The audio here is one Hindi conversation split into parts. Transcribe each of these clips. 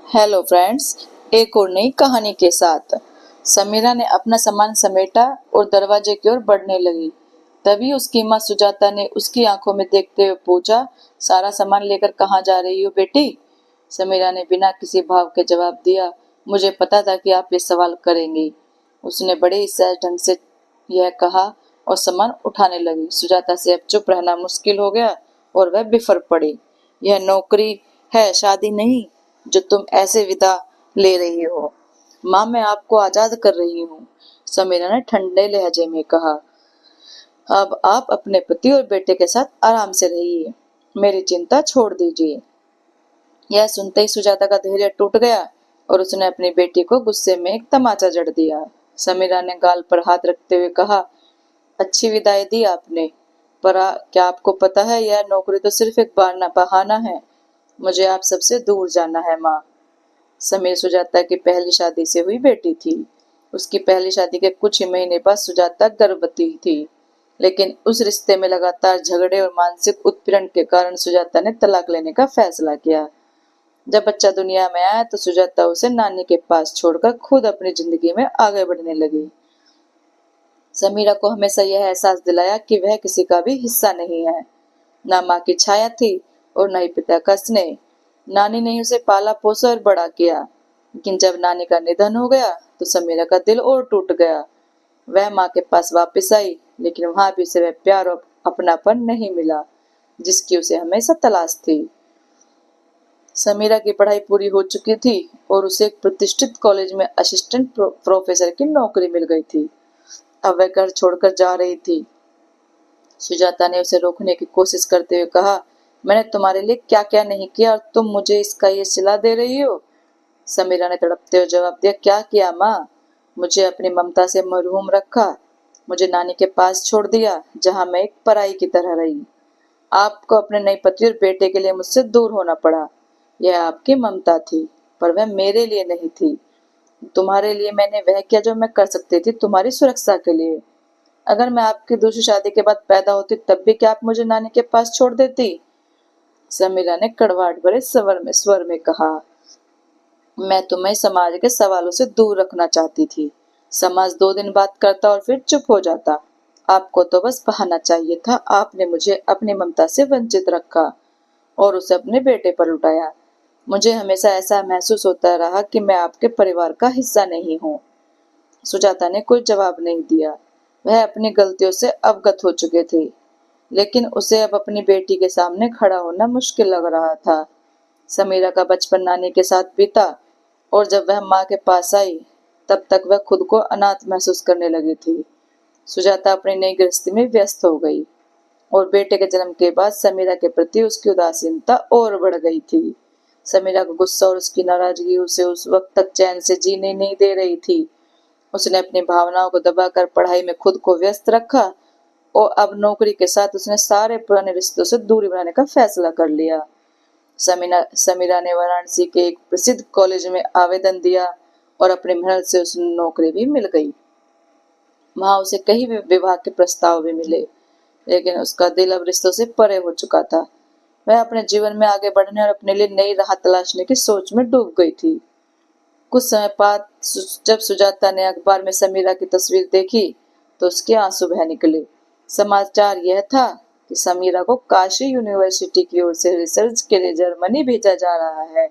हेलो फ्रेंड्स, एक और नई कहानी के साथ समीरा ने अपना सामान समेटा और दरवाजे की ओर बढ़ने लगी। तभी उसकी माँ सुजाता ने उसकी आंखों में देखते हुए पूछा, सारा सामान लेकर कहाँ जा रही हो बेटी? समीरा ने बिना किसी भाव के जवाब दिया, मुझे पता था कि आप ये सवाल करेंगी। उसने बड़े ही सहज ढंग से यह कहा और सामान उठाने लगी। सुजाता से अब चुप रहना मुश्किल हो गया और वह बिफर पड़ी। यह नौकरी है, शादी नहीं, जो तुम ऐसे विदा ले रही हो। माँ, मैं आपको आजाद कर रही हूँ, समीरा ने ठंडे लहजे में कहा। अब आप अपने पति और बेटे के साथ आराम से रहिए, मेरी चिंता छोड़ दीजिए। यह सुनते ही सुजाता का धैर्य टूट गया और उसने अपनी बेटी को गुस्से में एक तमाचा जड़ दिया। समीरा ने गाल पर हाथ रखते हुए कहा, अच्छी विदाई दी आपने, पर क्या आपको पता है यह नौकरी तो सिर्फ एक बहाना है। मुझे आप सबसे दूर जाना है माँ। समीर सुजाता की पहली शादी से हुई बेटी थी। उसकी पहली शादी के कुछ ही महीने बाद सुजाता गर्भवती थी, लेकिन उस रिश्ते में लगातार झगड़े और मानसिक उत्पीड़न के कारण सुजाता ने तलाक लेने का फैसला किया। जब बच्चा दुनिया में आया तो सुजाता उसे नानी के पास छोड़कर खुद अपनी जिंदगी में आगे बढ़ने लगी। समीरा को हमेशा यह एहसास दिलाया कि वह किसी का भी हिस्सा नहीं है। ना माँ की छाया थी और न ही पिता का स्नेह। नानी ने उसे पाला पोसा और बड़ा किया, लेकिन जब नानी का निधन हो गया तो समीरा का दिल और टूट गया। वह माँ के पास वापस आई, लेकिन वहां भी उसे वह प्यार और अपनापन नहीं मिला जिसकी उसे हमेशा तलाश थी। समीरा की पढ़ाई पूरी हो चुकी थी और उसे एक प्रतिष्ठित कॉलेज में असिस्टेंट प्रोफेसर की नौकरी मिल गई थी। अब वह घर छोड़कर जा रही थी। सुजाता ने उसे रोकने की कोशिश करते हुए कहा, मैंने तुम्हारे लिए क्या क्या नहीं किया और तुम मुझे इसका ये सिला दे रही हो? समीरा ने तड़पते हुए जवाब दिया, क्या किया माँ? मुझे अपनी ममता से मरहूम रखा, मुझे नानी के पास छोड़ दिया जहां मैं एक पराई की तरह रही। आपको अपने नए पति और बेटे के लिए मुझसे दूर होना पड़ा। यह आपकी ममता थी, पर वह मेरे लिए नहीं थी। तुम्हारे लिए मैंने वह किया जो मैं कर सकती थी, तुम्हारी सुरक्षा के लिए। अगर मैं आपकी दूसरी शादी के बाद पैदा होती तब भी क्या आप मुझे नानी के पास छोड़ देती? समीरा ने कड़वाहट भरे स्वर में कहा, मैं तुम्हें समाज के सवालों से दूर रखना चाहती थी। समाज 2 दिन बात करता और फिर चुप हो जाता। आपको तो बस बहाना चाहिए था। आपने मुझे अपनी ममता से वंचित रखा और उसे अपने बेटे पर लुटाया। मुझे हमेशा ऐसा महसूस होता रहा कि मैं आपके परिवार का हिस्सा नहीं हूँ। सुजाता ने कोई जवाब नहीं दिया। वह अपनी गलतियों से अवगत हो चुके थे, लेकिन उसे अब अपनी बेटी के सामने खड़ा होना मुश्किल लग रहा था। समीरा का बचपन नानी के साथ बीता और जब वह माँ के पास आई तब तक वह खुद को अनाथ महसूस करने लगी थी। सुजाता अपनी नई गृहस्थी में व्यस्त हो गई और बेटे के जन्म के बाद समीरा के प्रति उसकी उदासीनता और बढ़ गई थी। समीरा का गुस्सा और उसकी नाराजगी उसे उस वक्त तक चैन से जीने नहीं दे रही थी। उसने अपनी भावनाओं को दबाकर पढ़ाई में खुद को व्यस्त रखा और अब नौकरी के साथ उसने सारे पुराने रिश्तों से दूरी बनाने का फैसला कर लिया। समीरा ने वाराणसी के एक प्रसिद्ध कॉलेज में आवेदन दिया और अपनी मेहनत से उसे नौकरी भी मिल गई। वहां उसे कई विवाह के प्रस्ताव भी मिले, लेकिन उसका दिल अब रिश्तों से परे हो चुका था। वह अपने जीवन में आगे बढ़ने और अपने लिए नई राह तलाशने की सोच में डूब गई थी। कुछ समय बाद जब सुजाता ने अखबार में समीरा की तस्वीर देखी तो उसके आंसू बह निकले। समाचार यह था कि समीरा को काशी यूनिवर्सिटी की ओर से रिसर्च के लिए जर्मनी भेजा जा रहा है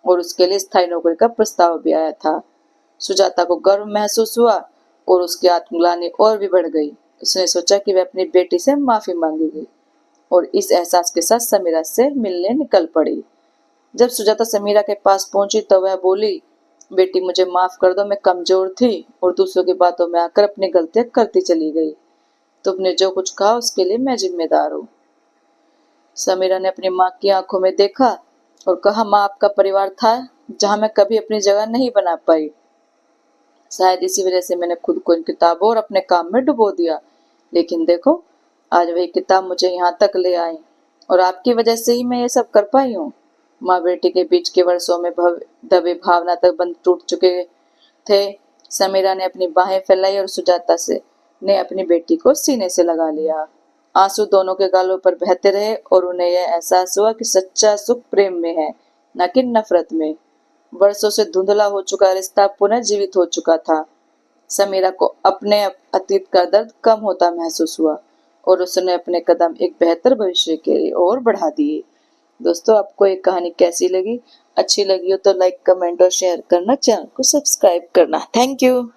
और उसके लिए स्थायी नौकरी का प्रस्ताव भी आया था। सुजाता को गर्व महसूस हुआ और उसकी आत्मग्लानि और भी बढ़ गई। उसने सोचा कि वह अपनी बेटी से माफी मांगेगी और इस एहसास के साथ समीरा से मिलने निकल पड़ी। जब सुजाता समीरा के पास पहुंची तो वह बोली, बेटी मुझे माफ कर दो, मैं कमजोर थी और दूसरों की बातों में आकर अपनी गलतियां करती चली गई। तुमने जो कुछ कहा उसके लिए मैं जिम्मेदार हूँ। समीरा ने अपनी माँ की आंखों में देखा और कहा, माँ, आपका परिवार था जहाँ मैं कभी अपनी जगह नहीं बना पाई। शायद इसी वजह से मैंने खुद को इन किताबों और अपने काम में डुबो दिया, लेकिन देखो आज वही किताब मुझे यहाँ तक ले आई और आपकी वजह से ही मैं ये सब कर पाई हूँ। माँ बेटी के बीच के वर्षों में दबे भावना तक बंद टूट चुके थे। समीरा ने अपनी बाहें फैलाई और सुजाता से ने अपनी बेटी को सीने से लगा लिया। आंसू दोनों के गालों पर बहते रहे और उन्हें यह एहसास हुआ कि सच्चा सुख प्रेम में है, न कि नफरत में। वर्षों से धुंधला हो चुका रिश्ता पुनः जीवित हो चुका था। समीरा को अपने अतीत का दर्द कम होता महसूस हुआ और उसने अपने कदम एक बेहतर भविष्य की ओर बढ़ा दिए। दोस्तों, आपको ये कहानी कैसी लगी? अच्छी लगी हो तो लाइक, कमेंट और शेयर करना, चैनल को सब्सक्राइब करना। Thank you.